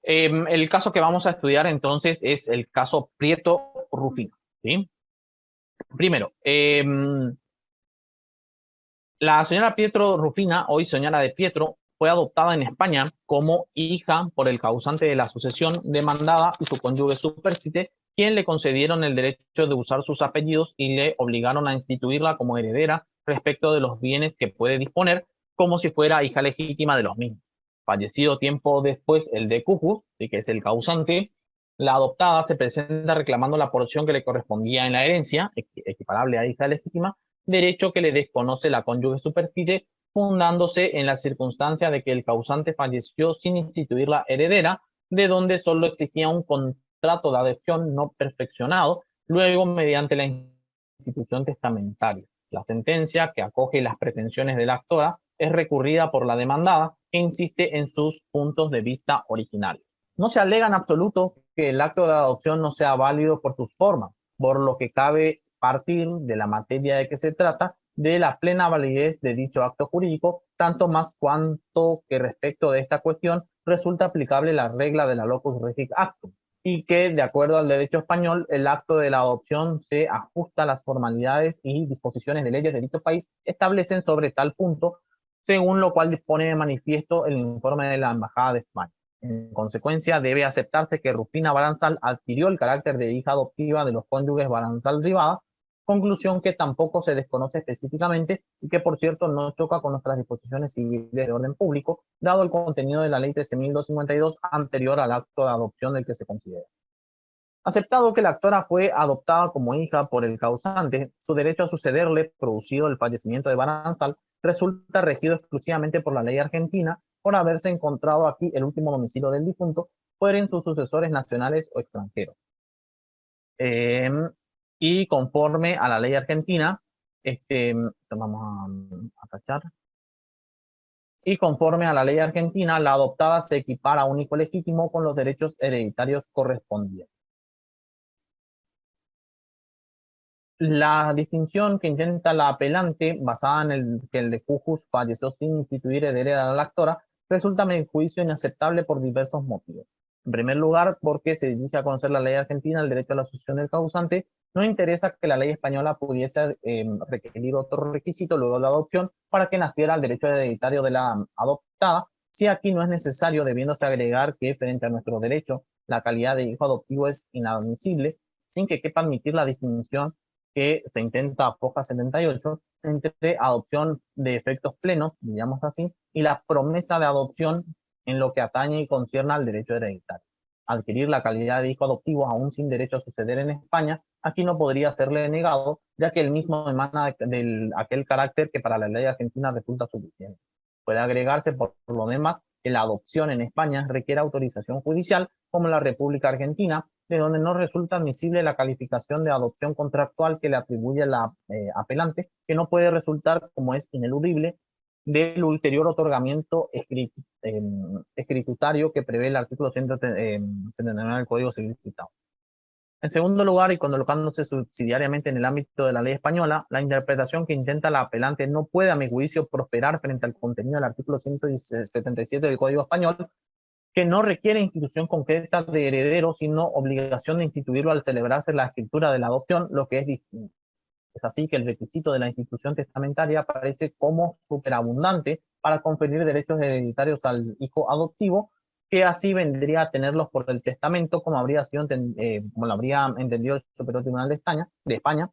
El caso que vamos a estudiar entonces es el caso Prieto-Rufino, ¿sí? Primero, la señora Pietro Rufina, hoy señora de Pietro, fue adoptada en España como hija por el causante de la sucesión demandada y su cónyuge supérstite, quien le concedieron el derecho de usar sus apellidos y le obligaron a instituirla como heredera respecto de los bienes que puede disponer, como si fuera hija legítima de los mismos. Fallecido tiempo después el de Cujus, que es el causante, la adoptada se presenta reclamando la porción que le correspondía en la herencia, equiparable a hija legítima, derecho que le desconoce la cónyuge superficie, fundándose en la circunstancia de que el causante falleció sin instituir la heredera, de donde solo existía un contrato de adopción no perfeccionado, luego mediante la institución testamentaria. La sentencia, que acoge las pretensiones de la actora, es recurrida por la demandada, que insiste en sus puntos de vista originarios. No se alega en absoluto que el acto de adopción no sea válido por sus formas, por lo que cabe partir de la materia de que se trata de la plena validez de dicho acto jurídico, tanto más cuanto que respecto de esta cuestión resulta aplicable la regla de la locus regit actum, y que, de acuerdo al derecho español, el acto de la adopción se ajusta a las formalidades y disposiciones de leyes de dicho país establecen sobre tal punto, según lo cual dispone de manifiesto el informe de la Embajada de España. En consecuencia, debe aceptarse que Rufina Baranzal adquirió el carácter de hija adoptiva de los cónyuges Baranzal-Rivada, conclusión que tampoco se desconoce específicamente y que, por cierto, no choca con nuestras disposiciones civiles de orden público, dado el contenido de la Ley 13.252 anterior al acto de adopción del que se considera. Aceptado que la actora fue adoptada como hija por el causante, su derecho a sucederle, producido el fallecimiento de Baranzal, resulta regido exclusivamente por la ley argentina, por haberse encontrado aquí el último domicilio del difunto, fueren sus sucesores nacionales o extranjeros. Y conforme a la ley argentina, vamos a tachar. Y conforme a la ley argentina, la adoptada se equipara a un hijo legítimo con los derechos hereditarios correspondientes. La distinción que intenta la apelante, basada en el que el de Cujus falleció sin instituir heredera a la actora, resulta a mi juicio inaceptable por diversos motivos. En primer lugar, porque se dirige a conocer la ley argentina, el derecho a la sucesión del causante, no interesa que la ley española pudiese requerir otro requisito luego de la adopción para que naciera el derecho hereditario de la adoptada, si aquí no es necesario, debiéndose agregar que frente a nuestro derecho, la calidad de hijo adoptivo es inadmisible, sin que quepa admitir la distinción que se intenta Foja 78 entre adopción de efectos plenos, digamos así, y la promesa de adopción en lo que atañe y concierne al derecho hereditario. Adquirir la calidad de hijo adoptivo aún sin derecho a suceder en España, aquí no podría serle negado, ya que el mismo emana de aquel carácter que para la ley argentina resulta suficiente. Puede agregarse por lo demás que la adopción en España requiere autorización judicial, como en la República Argentina, de donde no resulta admisible la calificación de adopción contractual que le atribuye la apelante, que no puede resultar, como es ineludible, del ulterior otorgamiento escritutario que prevé el artículo 179 del Código Civil citado. En segundo lugar, y colocándose subsidiariamente en el ámbito de la ley española, la interpretación que intenta la apelante no puede, a mi juicio, prosperar frente al contenido del artículo 177 del Código Español, que no requiere institución concreta de heredero, sino obligación de instituirlo al celebrarse la escritura de la adopción, lo que es distinto. Es así que el requisito de la institución testamentaria aparece como superabundante para conferir derechos hereditarios al hijo adoptivo, que así vendría a tenerlos por el testamento, como como lo habría entendido el Superior Tribunal de España,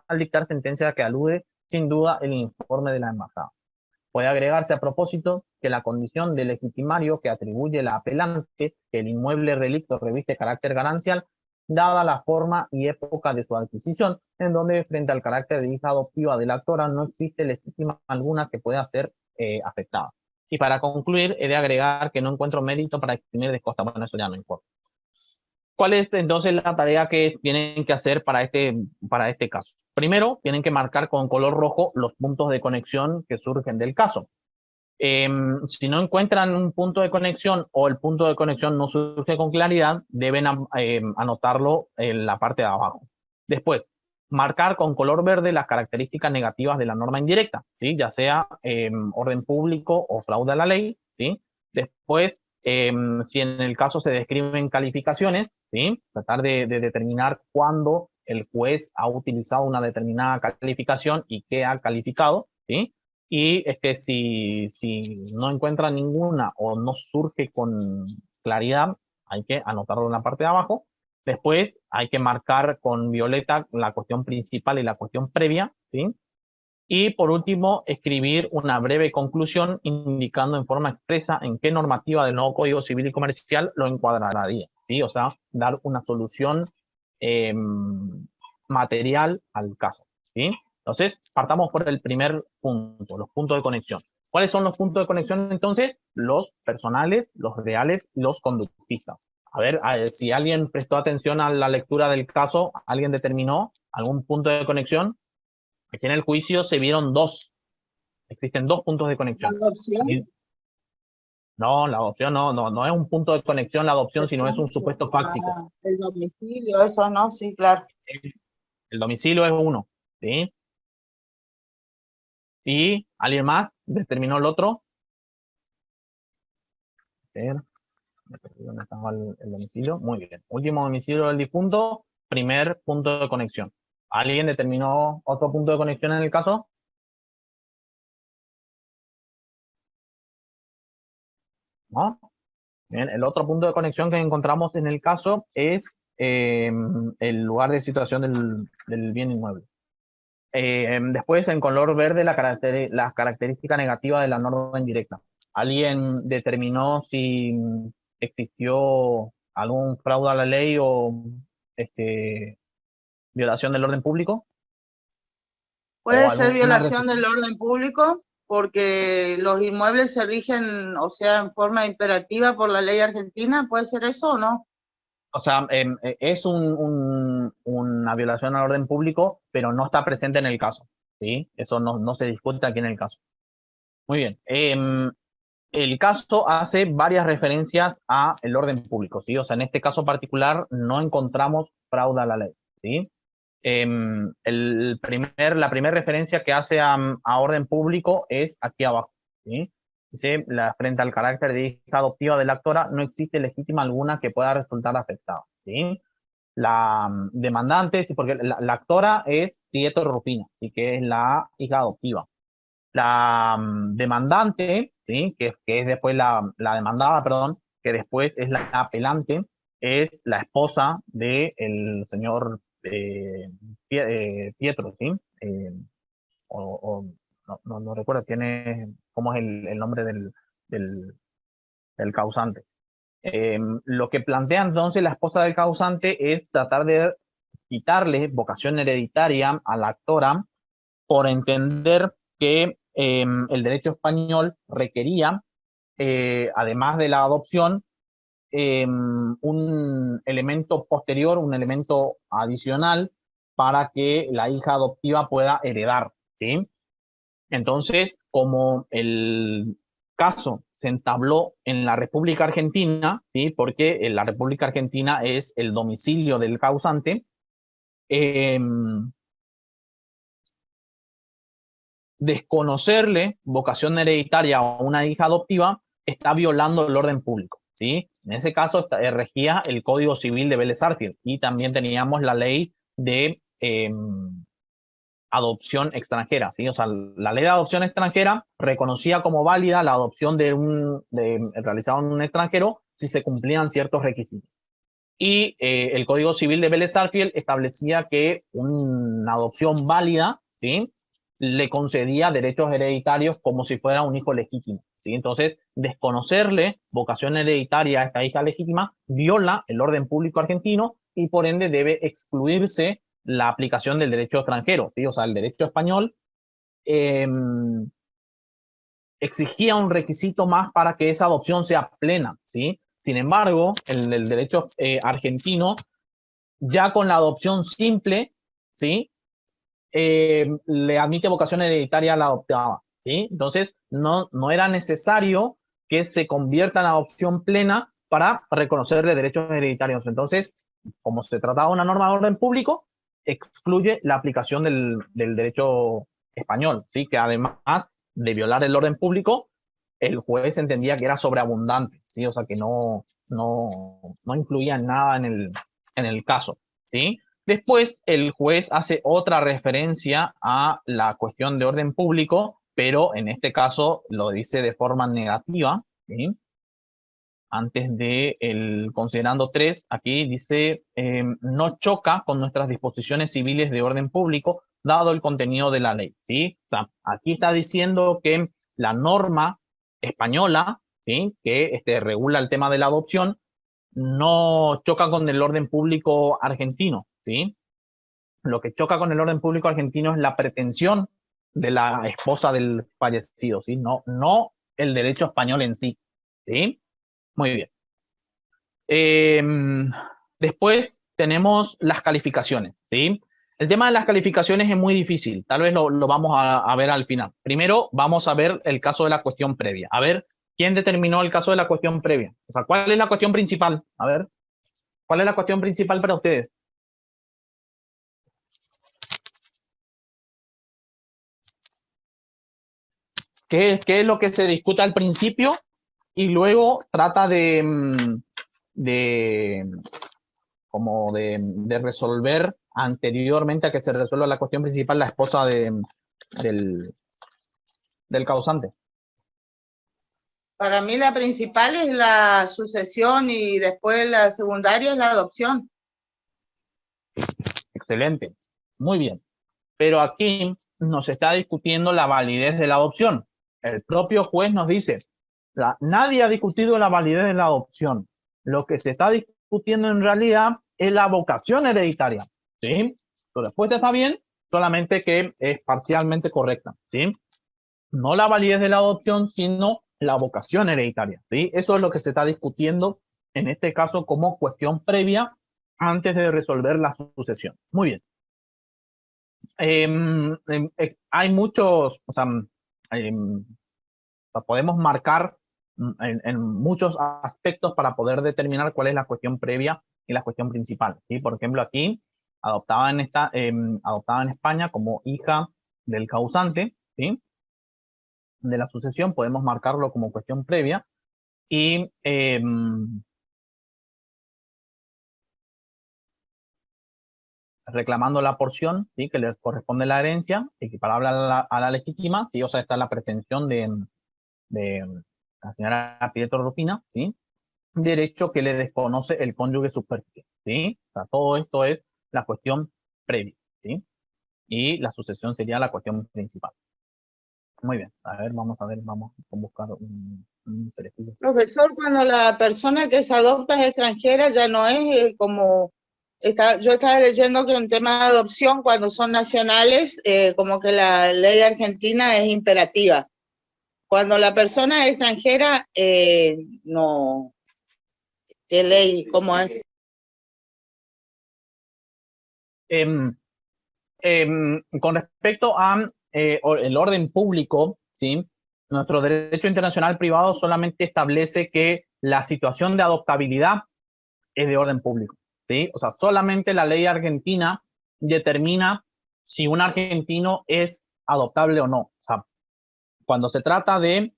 al dictar sentencia que alude sin duda el informe de la embajada. Puede agregarse a propósito que la condición de legitimario que atribuye la apelante, que el inmueble relicto reviste carácter ganancial, dada la forma y época de su adquisición, en donde frente al carácter de hija adoptiva de la actora no existe legítima alguna que pueda ser afectada. Y para concluir, he de agregar que no encuentro mérito para eximir de costa. Bueno, eso ya no importa. ¿Cuál es entonces la tarea que tienen que hacer para este caso? Primero, tienen que marcar con color rojo los puntos de conexión que surgen del caso. Si no encuentran un punto de conexión o el punto de conexión no surge con claridad, deben anotarlo en la parte de abajo. Después, marcar con color verde las características negativas de la norma indirecta, ¿sí? Ya sea orden público o fraude a la ley, ¿sí? Después, Si en el caso se describen calificaciones, ¿sí? Tratar de determinar cuándo el juez ha utilizado una determinada calificación y qué ha calificado, ¿sí? Y es que si no encuentra ninguna o no surge con claridad, hay que anotarlo en la parte de abajo. Después hay que marcar con violeta la cuestión principal y la cuestión previa, ¿sí? Y por último, escribir una breve conclusión indicando en forma expresa en qué normativa del nuevo Código Civil y Comercial lo encuadraría, ¿sí? O sea, dar una solución eh, material al caso, ¿sí? Entonces, partamos por el primer punto, los puntos de conexión. ¿Cuáles son los puntos de conexión entonces? Los personales, los reales, los conductistas. A ver si alguien prestó atención a la lectura del caso, alguien determinó algún punto de conexión. Aquí en el juicio se vieron dos. Existen dos puntos de ¿La conexión. adopción? No, la adopción no es un punto de conexión la adopción, sino es un supuesto fáctico. El domicilio, eso no, sí, claro. El domicilio es uno, ¿sí? ¿Y alguien más determinó el otro? A ver, ¿dónde estaba el domicilio? Muy bien. Último domicilio del difunto, primer punto de conexión. ¿Alguien determinó otro punto de conexión en el caso? ¿No? Bien, el otro punto de conexión que encontramos en el caso es el lugar de situación del bien inmueble. Después, en color verde, la característica negativa de la norma indirecta. ¿Alguien determinó si existió algún fraude a la ley o este, violación del orden público? Puede ¿O ser alguna violación del orden público porque los inmuebles se rigen, o sea, en forma imperativa por la ley argentina. ¿Puede ser eso o no? O sea, es una violación al orden público, pero no está presente en el caso, ¿sí? Eso no se discute aquí en el caso. Muy bien. El caso hace varias referencias a el orden público, ¿sí? O sea, en este caso particular no encontramos fraude a la ley, ¿sí? La primera referencia que hace a orden público es aquí abajo, ¿sí? Dice, frente al carácter de hija adoptiva de la actora, no existe legítima alguna que pueda resultar afectada, ¿sí? La demandante, sí, porque la actora es Pietro Rufina, ¿sí? Que es la hija adoptiva. La demandante, ¿sí? Que es después la demandada, perdón, que después es la apelante, es la esposa del señor Pietro, ¿sí? O no recuerdo, tiene, cómo es el nombre del, del causante. Lo que plantea entonces la esposa del causante es tratar de quitarle vocación hereditaria a la actora por entender que el derecho español requería, además de la adopción, un elemento posterior, un elemento adicional para que la hija adoptiva pueda heredar, ¿sí? Entonces, como el caso se entabló en la República Argentina, ¿sí? Porque la República Argentina es el domicilio del causante, desconocerle vocación hereditaria a una hija adoptiva está violando el orden público, ¿sí? En ese caso regía el Código Civil de Vélez Sarsfield y también teníamos la ley de adopción extranjera, ¿sí? O sea, la ley de adopción extranjera reconocía como válida la adopción realizada en un extranjero si se cumplían ciertos requisitos. Y el Código Civil de Vélez Sarsfield establecía que una adopción válida, ¿sí? Le concedía derechos hereditarios como si fuera un hijo legítimo, ¿sí? Entonces, desconocerle vocación hereditaria a esta hija legítima viola el orden público argentino y por ende debe excluirse la aplicación del derecho extranjero, ¿sí? O sea, el derecho español eh, exigía un requisito más para que esa adopción sea plena, ¿sí? Sin embargo, el derecho argentino, ya con la adopción simple, ¿sí? Le admite vocación hereditaria a la adoptada, ¿sí? Entonces, no era necesario que se convierta en adopción plena para reconocerle derechos hereditarios. Entonces, como se trataba de una norma de orden público, excluye la aplicación del derecho español, ¿sí? Que además de violar el orden público, el juez entendía que era sobreabundante, ¿sí? O sea, que no influía en nada en el caso, ¿sí? Después, el juez hace otra referencia a la cuestión de orden público, pero en este caso lo dice de forma negativa, ¿sí? Antes de el considerando 3, aquí dice, no choca con nuestras disposiciones civiles de orden público, dado el contenido de la ley, ¿sí? O sea, aquí está diciendo que la norma española, ¿sí? Que regula el tema de la adopción, no choca con el orden público argentino, ¿sí? Lo que choca con el orden público argentino es la pretensión de la esposa del fallecido, ¿sí? No el derecho español en sí, ¿sí? Muy bien. Después tenemos las calificaciones, ¿sí? El tema de las calificaciones es muy difícil, tal vez lo vamos a ver al final. Primero vamos a ver el caso de la cuestión previa. A ver, ¿quién determinó el caso de la cuestión previa? O sea, ¿cuál es la cuestión principal? A ver, ¿cuál es la cuestión principal para ustedes? ¿Qué es lo que se discute al principio y luego trata como de resolver anteriormente a que se resuelva la cuestión principal la esposa del causante? Para mí la principal es la sucesión y después la secundaria es la adopción. Excelente, muy bien. Pero aquí nos está discutiendo la validez de la adopción. El propio juez nos dice, nadie ha discutido la validez de la adopción. Lo que se está discutiendo en realidad es la vocación hereditaria, ¿sí? Su respuesta está bien, solamente que es parcialmente correcta, ¿sí? No la validez de la adopción, sino la vocación hereditaria, ¿sí? Eso es lo que se está discutiendo en este caso como cuestión previa antes de resolver la sucesión. Muy bien. Hay muchos, o sea, podemos marcar en muchos aspectos para poder determinar cuál es la cuestión previa y la cuestión principal, ¿sí? Por ejemplo, aquí, adoptada en España como hija del causante, ¿sí? De la sucesión, podemos marcarlo como cuestión previa y reclamando la porción, ¿sí? Que le corresponde la herencia, equiparable a la legítima, ¿sí? O sea, está la pretensión de la señora Pietro Rufina, ¿sí? Derecho que le desconoce el cónyuge superficie, ¿sí? O sea, todo esto es la cuestión previa, ¿sí? Y la sucesión sería la cuestión principal. Muy bien, a ver, vamos a buscar un ejercicio. Profesor, cuando la persona que se adopta es extranjera, ya no es como, yo estaba leyendo que en tema de adopción, cuando son nacionales, como que la ley argentina es imperativa. Cuando la persona es extranjera, no, ¿qué ley? ¿Cómo es? Con respecto a el orden público, ¿sí? Nuestro derecho internacional privado solamente establece que la situación de adoptabilidad es de orden público, ¿sí? O sea, solamente la ley argentina determina si un argentino es adoptable o no. O sea, cuando se trata de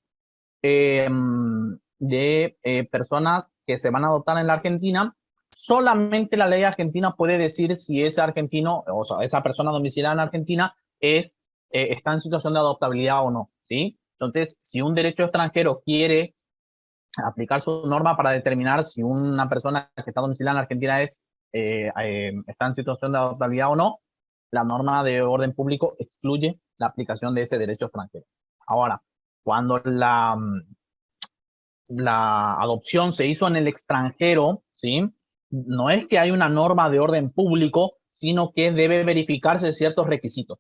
personas que se van a adoptar en la Argentina, solamente la ley argentina puede decir si ese argentino, o sea, esa persona domiciliada en Argentina está en situación de adoptabilidad o no, ¿sí? Entonces, si un derecho extranjero quiere aplicar su norma para determinar si una persona que está domiciliada en Argentina está en situación de adoptabilidad o no, la norma de orden público excluye la aplicación de ese derecho extranjero. Ahora, cuando la adopción se hizo en el extranjero, ¿sí? No es que hay una norma de orden público, sino que debe verificarse ciertos requisitos.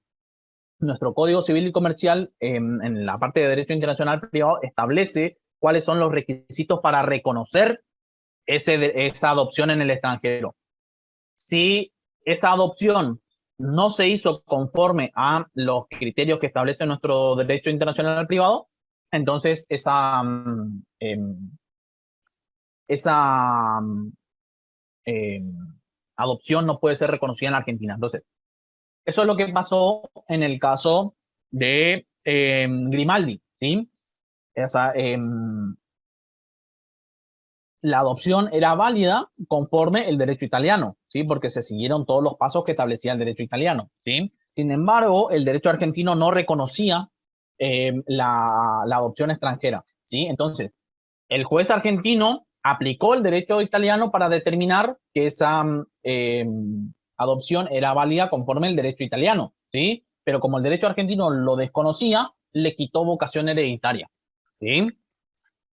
Nuestro Código Civil y Comercial, en la parte de Derecho Internacional Privado, establece cuáles son los requisitos para reconocer esa adopción en el extranjero. Si esa adopción no se hizo conforme a los criterios que establece nuestro Derecho Internacional Privado, entonces esa adopción no puede ser reconocida en Argentina. Entonces, eso es lo que pasó en el caso de Grimaldi, ¿sí? O sea, la adopción era válida conforme el derecho italiano, ¿sí? Porque se siguieron todos los pasos que establecía el derecho italiano, ¿sí? Sin embargo, el derecho argentino no reconocía la adopción extranjera, ¿sí? Entonces, el juez argentino aplicó el derecho italiano para determinar que esa adopción era válida conforme el derecho italiano, ¿sí? Pero como el derecho argentino lo desconocía, le quitó vocación hereditaria, ¿sí?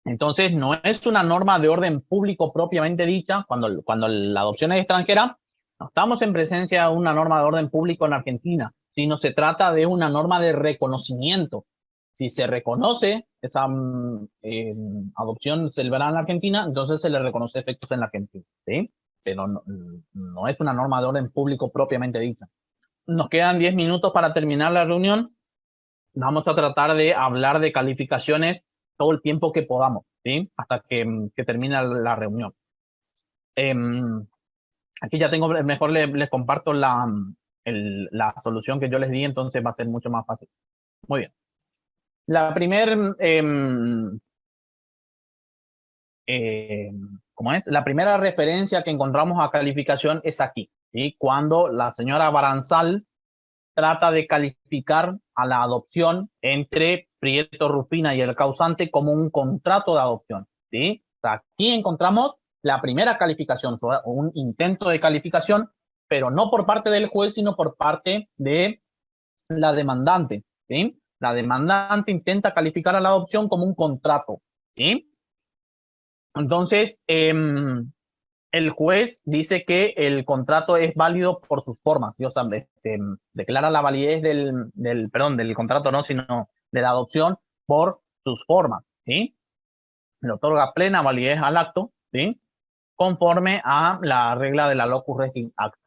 Entonces, no es una norma de orden público propiamente dicha, cuando la adopción es extranjera, no estamos en presencia de una norma de orden público en Argentina, sino se trata de una norma de reconocimiento. Si se reconoce esa adopción celebrada en la Argentina, entonces se le reconoce efectos en la Argentina, ¿sí? Pero no es una norma de orden público propiamente dicha. Nos quedan 10 minutos para terminar la reunión. Vamos a tratar de hablar de calificaciones todo el tiempo que podamos, ¿sí? Hasta que termine la reunión. Aquí ya tengo, mejor les comparto la solución que yo les di, entonces va a ser mucho más fácil. Muy bien. La primera, ¿cómo es? La primera referencia que encontramos a calificación es aquí, ¿sí? Cuando la señora Baranzal trata de calificar a la adopción entre Prieto Rufina y el causante como un contrato de adopción, ¿sí? O sea, aquí encontramos la primera calificación, un intento de calificación, pero no por parte del juez, sino por parte de la demandante, ¿sí? La demandante intenta calificar a la adopción como un contrato, ¿sí? Entonces, el juez dice que el contrato es válido por sus formas, ¿sí? O sea, declara la validez del contrato, no, sino de la adopción por sus formas, ¿sí? Le otorga plena validez al acto, ¿sí? Conforme a la regla de la locus regit acta.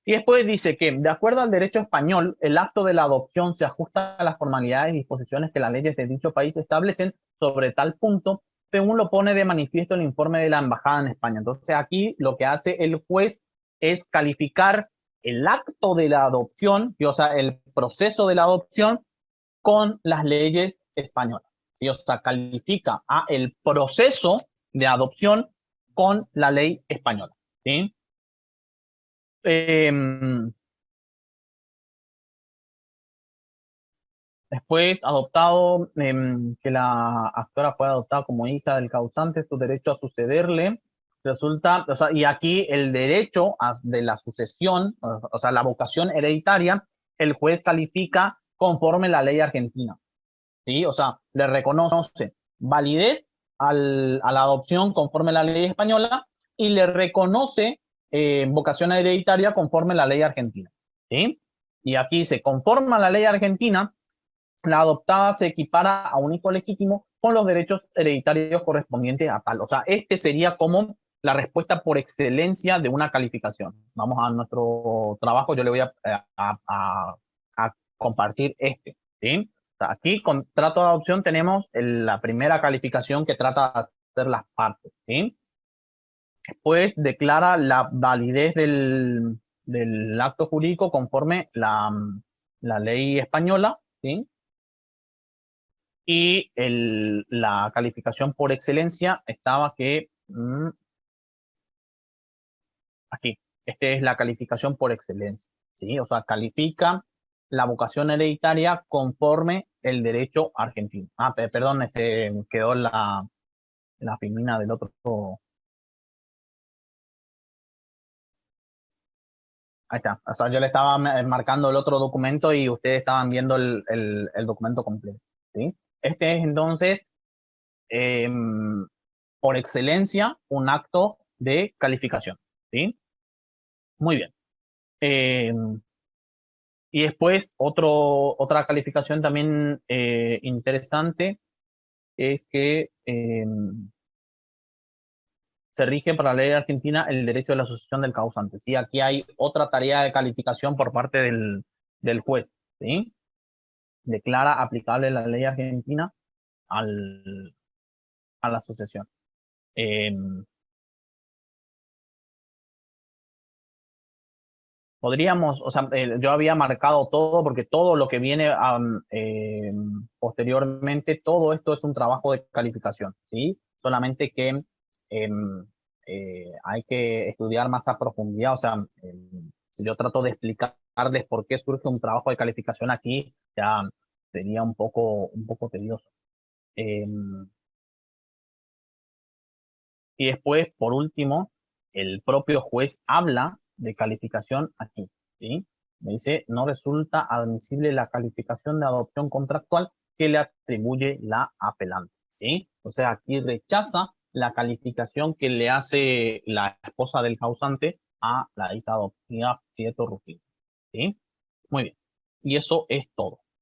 Y después dice que, de acuerdo al derecho español, el acto de la adopción se ajusta a las formalidades y disposiciones que las leyes de dicho país establecen sobre tal punto, según lo pone de manifiesto el informe de la Embajada en España. Entonces, aquí lo que hace el juez es calificar el acto de la adopción, o sea, el proceso de la adopción con las leyes españolas. ¿Sí? O sea, califica a el proceso de adopción con la ley española. ¿Sí? Después, adoptado, que la actora fue adoptada como hija del causante, su derecho a sucederle, resulta, o sea, y aquí el derecho de la sucesión, o sea, la vocación hereditaria, el juez califica conforme la ley argentina, ¿sí? O sea, le reconoce validez a la adopción conforme la ley española y le reconoce vocación hereditaria conforme la ley argentina, ¿sí? Y aquí se conforma la ley argentina, la adoptada se equipara a un hijo legítimo con los derechos hereditarios correspondientes a tal. O sea, este sería como la respuesta por excelencia de una calificación. Vamos a nuestro trabajo, yo le voy a compartir este, ¿sí? O sea, aquí, contrato de adopción, tenemos la primera calificación que trata de hacer las partes, ¿sí? Después declara la validez del acto jurídico conforme la ley española, ¿sí? Y la calificación por excelencia estaba que, aquí, esta es la calificación por excelencia, ¿sí? O sea, califica la vocación hereditaria conforme el derecho argentino. Perdón, quedó la filmina del otro. Ahí está. O sea, yo le estaba marcando el otro documento y ustedes estaban viendo el documento completo, ¿sí? Este es entonces, por excelencia, un acto de calificación, ¿sí? Muy bien. Y después, otra calificación también interesante es que se rige para la ley argentina el derecho de la sucesión del causante, ¿sí? Aquí hay otra tarea de calificación por parte del juez, ¿sí? Declara aplicable la ley argentina a la sucesión. Podríamos, o sea, yo había marcado todo porque todo lo que viene posteriormente, todo esto es un trabajo de calificación, ¿sí? Solamente que em, hay que estudiar más a profundidad, o sea, si yo trato de explicarles por qué surge un trabajo de calificación aquí, ya sería un poco tedioso. Y después, por último, el propio juez habla de calificación aquí, ¿sí? Me dice, no resulta admisible la calificación de adopción contractual que le atribuye la apelante, ¿sí? O sea, aquí rechaza la calificación que le hace la esposa del causante a la hija adoptiva Pietro Rufino, ¿sí? Muy bien. Y eso es todo.